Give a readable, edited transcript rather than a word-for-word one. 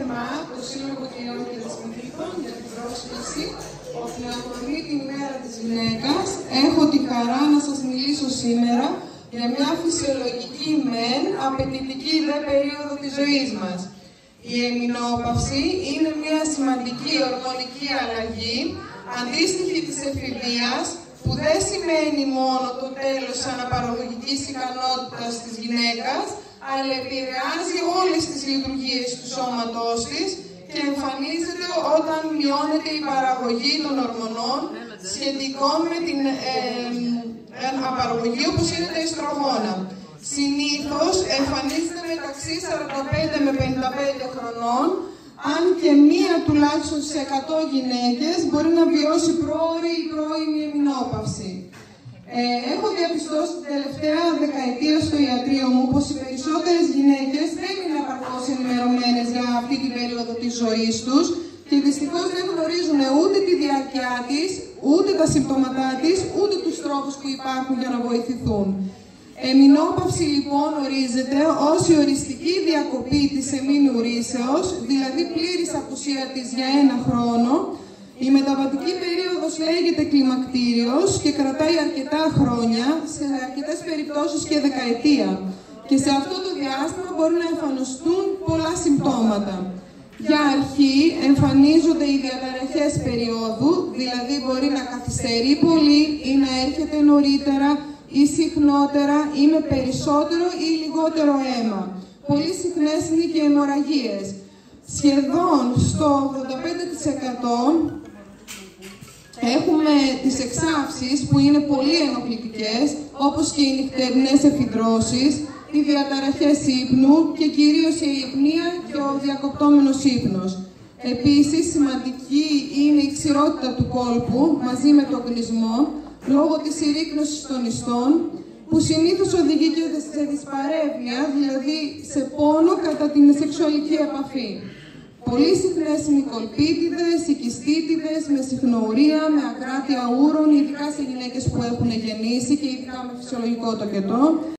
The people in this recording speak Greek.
θερμά το Σύλλογο Κλειών και Δεσμευτικών για την πρόσκληση ότι αφορμή την ημέρα της γυναίκας έχω τη χαρά να σας μιλήσω σήμερα για μια φυσιολογική μεν, απαιτητική δε περίοδο της ζωής μας. Η εμεινόπαυση είναι μια σημαντική ορμονική αλλαγή, αντίστοιχη της εφηβείας, που δεν σημαίνει μόνο το τέλος της αναπαραγωγικής ικανότητας της γυναίκας, αλλά επηρεάζει όλες τις λειτουργίες του σώματός της και εμφανίζεται όταν μειώνεται η παραγωγή των ορμονών σχετικών με την απαραγωγή, όπως είναι τα ιστρογόνα. Συνήθως εμφανίζεται μεταξύ 45 με 55 χρονών, αν και μία τουλάχιστον σε 100 γυναίκες μπορεί να βιώσει πρόωρη ή πρώιμη εμεινόπαυση. Έχω διαπιστώσει την τελευταία δεκαετία στο ιατρείο μου πως οι περισσότερες γυναίκες δεν είναι επαρκώς ενημερωμένες για αυτή την περίοδο της ζωής τους και δυστυχώς δεν γνωρίζουν ούτε τη διάρκεια της, ούτε τα συμπτώματά της, ούτε τους τρόπους που υπάρχουν για να βοηθηθούν. Εμεινόπαυση λοιπόν ορίζεται ως η οριστική διακοπή της εμεινουρήσεως, δηλαδή πλήρης απουσία της για 1 χρόνο. Η μεταβατική περίοδος λέγεται κλιμακτήριος και κρατάει αρκετά χρόνια, σε αρκετές περιπτώσεις και δεκαετία. Και σε αυτό το διάστημα μπορεί να εμφανιστούν πολλά συμπτώματα. Για αρχή εμφανίζονται οι διαταραχές περίοδου, δηλαδή μπορεί να καθυστερεί πολύ ή να έρχεται νωρίτερα ή συχνότερα ή με περισσότερο ή λιγότερο αίμα. Πολύ συχνές είναι και αιμορραγίες. Σχεδόν στο 85% έχουμε τις εξάψεις που είναι πολύ ενοχλητικές, όπως και οι νυχτερινές εφιδρώσεις, οι διαταραχές ύπνου και κυρίως η αϊπνία και ο διακοπτόμενος ύπνος. Επίσης, σημαντική είναι η ξηρότητα του κόλπου μαζί με τον κλεισμό, λόγω της συρρίκνωσης των ιστών, που συνήθως οδηγεί και σε δυσπαρεύεια, δηλαδή σε πόνο κατά την σεξουαλική επαφή. Πολύ συχνές είναι οι κολπίτιδες, οι κυστίτιδες, με συχνορία, με ακράτεια ούρων, ειδικά σε γυναίκες που έχουν γεννήσει και ειδικά με φυσιολογικό τοκετό.